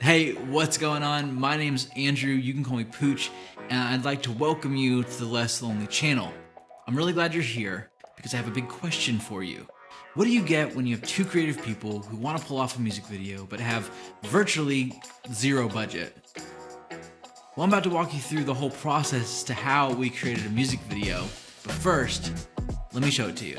Hey, what's going on? My name's Andrew, you can call me Pooch, and I'd like to welcome you to the Less Lonely channel. I'm really glad you're here because I have a big question for you. What do you get when you have two creative people who want to pull off a music video but have virtually zero budget? Well, I'm about to walk you through the whole process to how we created a music video, but first, let me show it to you.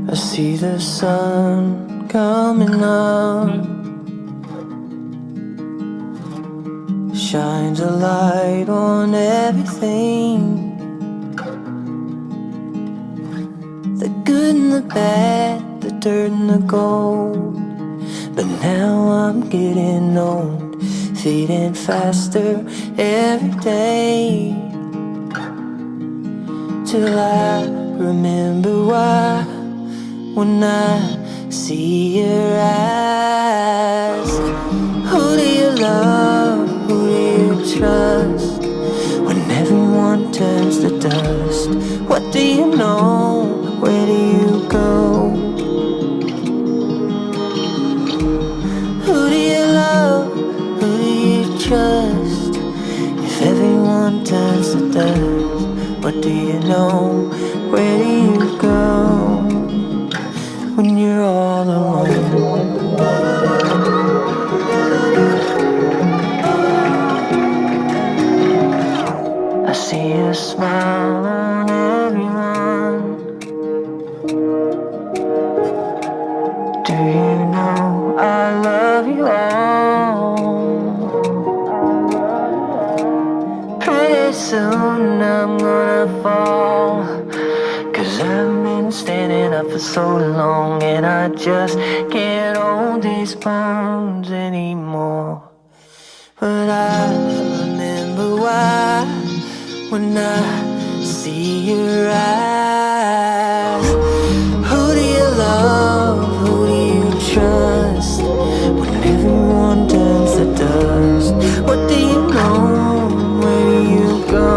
I see the sun coming up, shines a light on everything, the good and the bad, the dirt and the gold. But now I'm getting old, fading faster every day, till I remember why. When I see your eyes, who do you love, who do you trust? When everyone turns to dust, what do you know, where do you go? Who do you love, who do you trust? If everyone turns to dust, what do you know, where do you go? When you're all alone, I see a smile on everyone. Do you know I love you all? Pretty soon I'm gonna fall, 'cause I've been standing up for so long, and I just can't hold these bones anymore. But I remember why, when I see your eyes. Who do you love, who do you trust? When everyone turns to dust, what do you know, where do you go?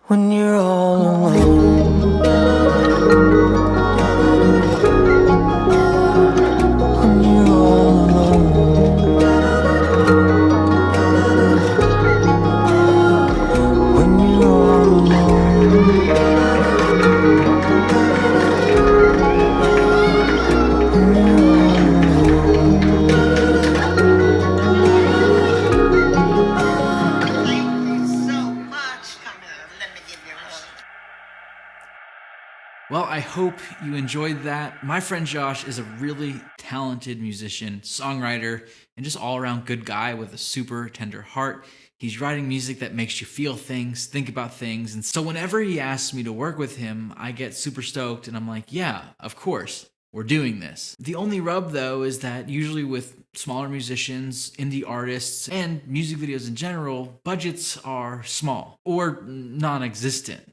When you're all alone, when you're all alone, when you're all alone. Well, I hope you enjoyed that. My friend Josh is a really talented musician, songwriter, and just all-around good guy with a super tender heart. He's writing music that makes you feel things, think about things, and so whenever he asks me to work with him, I get super stoked, and I'm like, yeah, of course, we're doing this. The only rub, though, is that usually with smaller musicians, indie artists, and music videos in general, budgets are small or non-existent.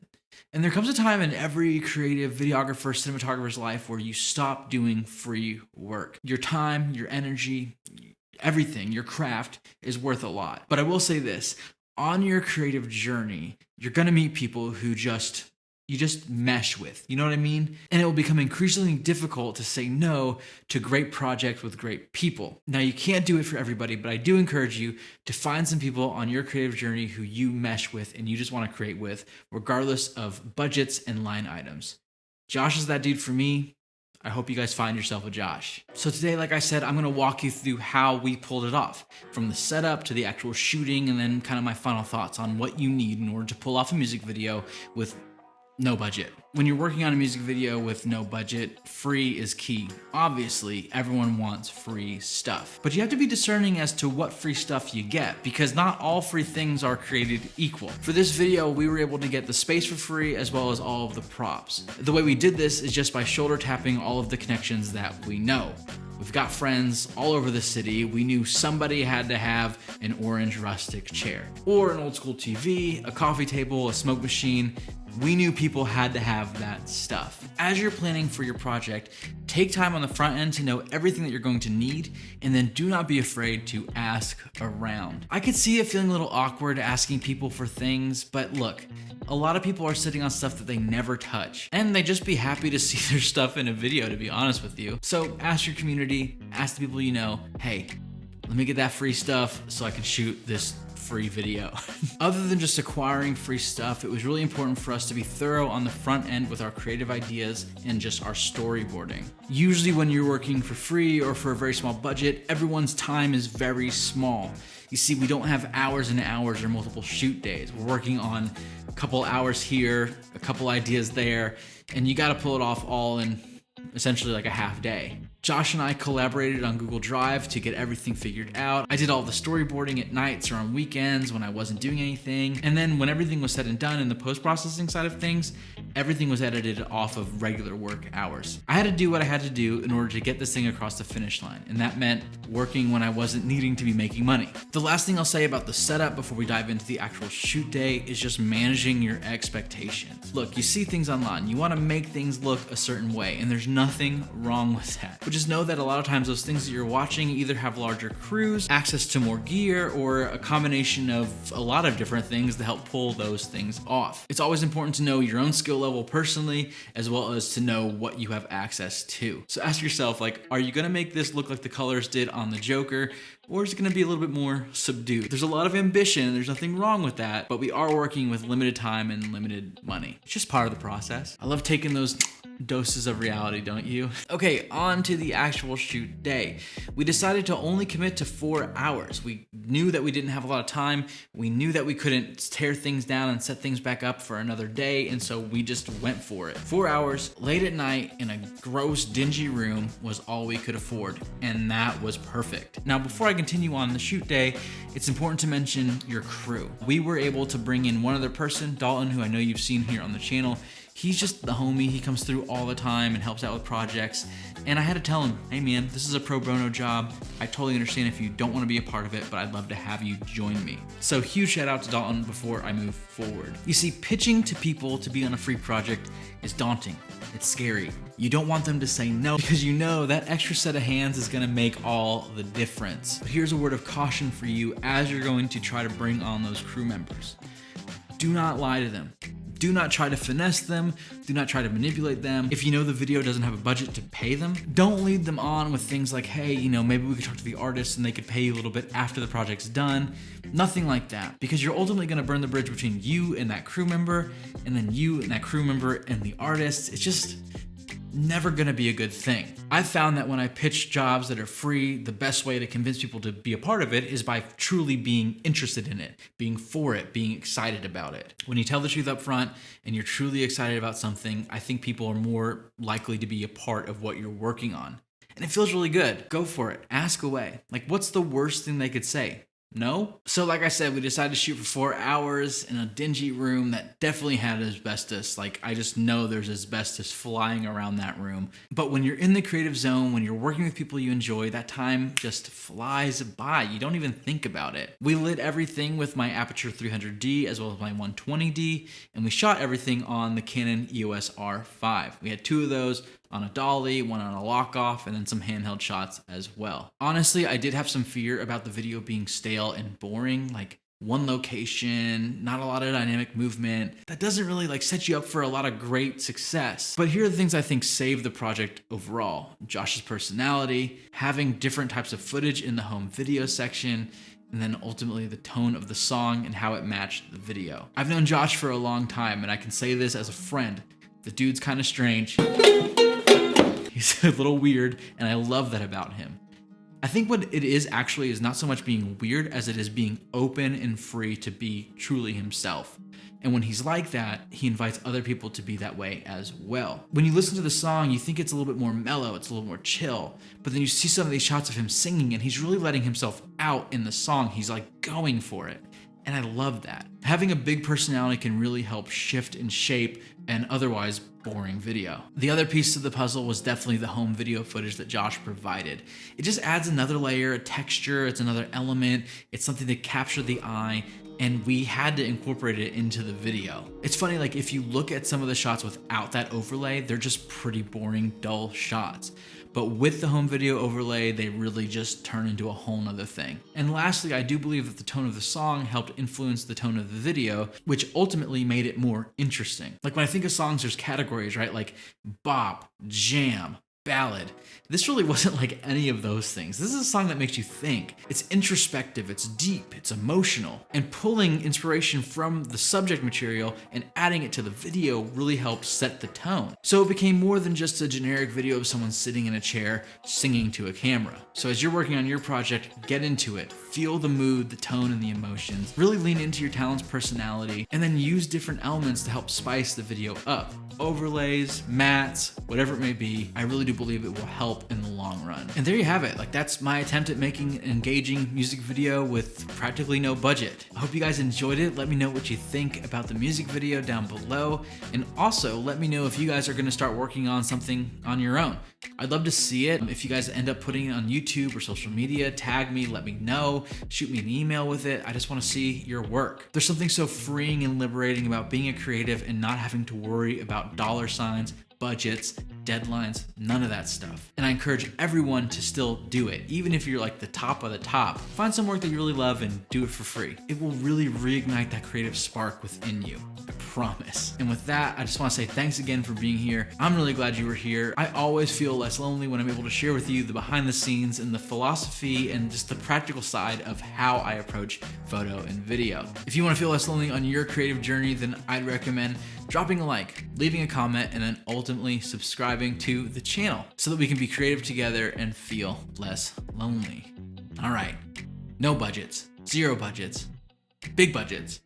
And there comes a time in every creative videographer, cinematographer's life where you stop doing free work. Your time, your energy, everything, your craft is worth a lot. But I will say this, on your creative journey, you're gonna meet people who you just mesh with, you know what I mean? And it will become increasingly difficult to say no to great projects with great people. Now, you can't do it for everybody, but I do encourage you to find some people on your creative journey who you mesh with and you just want to create with, regardless of budgets and line items. Josh is that dude for me. I hope you guys find yourself a Josh. So today, like I said, I'm gonna walk you through how we pulled it off, from the setup to the actual shooting, and then kind of my final thoughts on what you need in order to pull off a music video with No budget. When you're working on a music video with no budget, free is key. Obviously, everyone wants free stuff. But you have to be discerning as to what free stuff you get, because not all free things are created equal. For this video, we were able to get the space for free as well as all of the props. The way we did this is just by shoulder tapping all of the connections that we know. We've got friends all over the city. We knew somebody had to have an orange rustic chair, or an old school TV, a coffee table, a smoke machine. We knew people had to have that stuff. As you're planning for your project, take time on the front end to know everything that you're going to need, and then do not be afraid to ask around. I could see it feeling a little awkward asking people for things, but look, a lot of people are sitting on stuff that they never touch, and they'd just be happy to see their stuff in a video, to be honest with you. So ask your community, ask the people you know, hey, let me get that free stuff so I can shoot this free video. Other than just acquiring free stuff, it was really important for us to be thorough on the front end with our creative ideas and just our storyboarding. Usually when you're working for free or for a very small budget, everyone's time is very small. You see, we don't have hours and hours or multiple shoot days. We're working on a couple hours here, a couple ideas there, and you gotta pull it off all in essentially like a half day. Josh and I collaborated on Google Drive to get everything figured out. I did all the storyboarding at nights or on weekends when I wasn't doing anything. And then when everything was said and done in the post-processing side of things, everything was edited off of regular work hours. I had to do what I had to do in order to get this thing across the finish line, and that meant working when I wasn't needing to be making money. The last thing I'll say about the setup before we dive into the actual shoot day is just managing your expectations. Look, you see things online, you want to make things look a certain way, and there's nothing wrong with that. But just know that a lot of times those things that you're watching either have larger crews, access to more gear, or a combination of a lot of different things to help pull those things off. It's always important to know your own skill level personally, as well as to know what you have access to. So ask yourself, like, are you gonna make this look like the colors did on the Joker, or is it gonna be a little bit more subdued? There's a lot of ambition, there's nothing wrong with that, but we are working with limited time and limited money. It's just part of the process. I love taking those doses of reality, don't you? Okay, on to the actual shoot day. We decided to only commit to 4 hours. We knew that we didn't have a lot of time. We knew that we couldn't tear things down and set things back up for another day, and so we just went for it. 4 hours, late at night, in a gross, dingy room was all we could afford, and that was perfect. Now, before I continue on the shoot day, it's important to mention your crew. We were able to bring in one other person, Dalton, who I know you've seen here on the channel. He's just the homie. He comes through all the time and helps out with projects. And I had to tell him, hey man, this is a pro bono job. I totally understand if you don't want to be a part of it, but I'd love to have you join me. So huge shout out to Dalton before I move forward. You see, pitching to people to be on a free project is daunting. It's scary. You don't want them to say no because you know that extra set of hands is gonna make all the difference. But here's a word of caution for you as you're going to try to bring on those crew members. Do not lie to them. Do not try to finesse them. Do not try to manipulate them. If you know the video doesn't have a budget to pay them, don't lead them on with things like, hey, maybe we could talk to the artist and they could pay you a little bit after the project's done. Nothing like that, because you're ultimately gonna burn the bridge between you and that crew member, and then you and that crew member and the artist. It's just never gonna be a good thing. I've found that when I pitch jobs that are free, the best way to convince people to be a part of it is by truly being interested in it, being for it, being excited about it. When you tell the truth up front and you're truly excited about something, I think people are more likely to be a part of what you're working on. And it feels really good. Go for it. Ask away. Like, what's the worst thing they could say? No? So like I said, we decided to shoot for 4 hours in a dingy room that definitely had asbestos. Like, I just know there's asbestos flying around that room. But when you're in the creative zone, when you're working with people you enjoy, that time just flies by. You don't even think about it. We lit everything with my Aperture 300D as well as my 120D, and we shot everything on the Canon EOS R5. We had 2 of those, on a dolly, one on a lock-off, and then some handheld shots as well. Honestly, I did have some fear about the video being stale and boring, like one location, not a lot of dynamic movement. That doesn't really set you up for a lot of great success. But here are the things I think saved the project overall. Josh's personality, having different types of footage in the home video section, and then ultimately the tone of the song and how it matched the video. I've known Josh for a long time, and I can say this as a friend. The dude's kind of strange. He's a little weird, and I love that about him. I think what it is actually is not so much being weird as it is being open and free to be truly himself. And when he's like that, he invites other people to be that way as well. When you listen to the song, you think it's a little bit more mellow, it's a little more chill, but then you see some of these shots of him singing and he's really letting himself out in the song. He's like going for it. And I love that. Having a big personality can really help shift and shape an otherwise boring video. The other piece of the puzzle was definitely the home video footage that Josh provided. It just adds another layer, a texture, it's another element, it's something to capture the eye, and we had to incorporate it into the video. It's funny, like if you look at some of the shots without that overlay, they're just pretty boring, dull shots. But with the home video overlay, they really just turn into a whole nother thing. And lastly, I do believe that the tone of the song helped influence the tone of the video, which ultimately made it more interesting. Like when I think of songs, there's categories, right? Like bop, jam, ballad. This really wasn't like any of those things. This is a song that makes you think. It's introspective, it's deep, it's emotional, and pulling inspiration from the subject material and adding it to the video really helped set the tone. So it became more than just a generic video of someone sitting in a chair singing to a camera. So as you're working on your project, get into it. Feel the mood, the tone, and the emotions. Really lean into your talent's personality, and then use different elements to help spice the video up. Overlays, mats, whatever it may be, I really do believe it will help in the long run. And there you have it. Like that's my attempt at making an engaging music video with practically no budget. I hope you guys enjoyed it. Let me know what you think about the music video down below. And also let me know if you guys are gonna start working on something on your own. I'd love to see it. If you guys end up putting it on YouTube or social media, tag me, let me know, shoot me an email with it. I just want to see your work. There's something so freeing and liberating about being a creative and not having to worry about dollar signs, budgets, deadlines, none of that stuff. And I encourage everyone to still do it. Even if you're like the top of the top, find some work that you really love and do it for free. It will really reignite that creative spark within you. I promise. And with that, I just want to say thanks again for being here. I'm really glad you were here. I always feel less lonely when I'm able to share with you the behind the scenes and the philosophy and just the practical side of how I approach photo and video. If you want to feel less lonely on your creative journey, then I'd recommend dropping a like, leaving a comment, and then ultimately subscribing to the channel so that we can be creative together and feel less lonely. All right, no budgets, zero budgets, big budgets,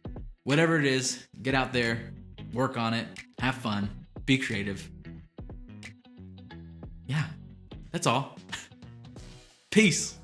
whatever it is, get out there, work on it, have fun, be creative. Yeah, that's all. Peace.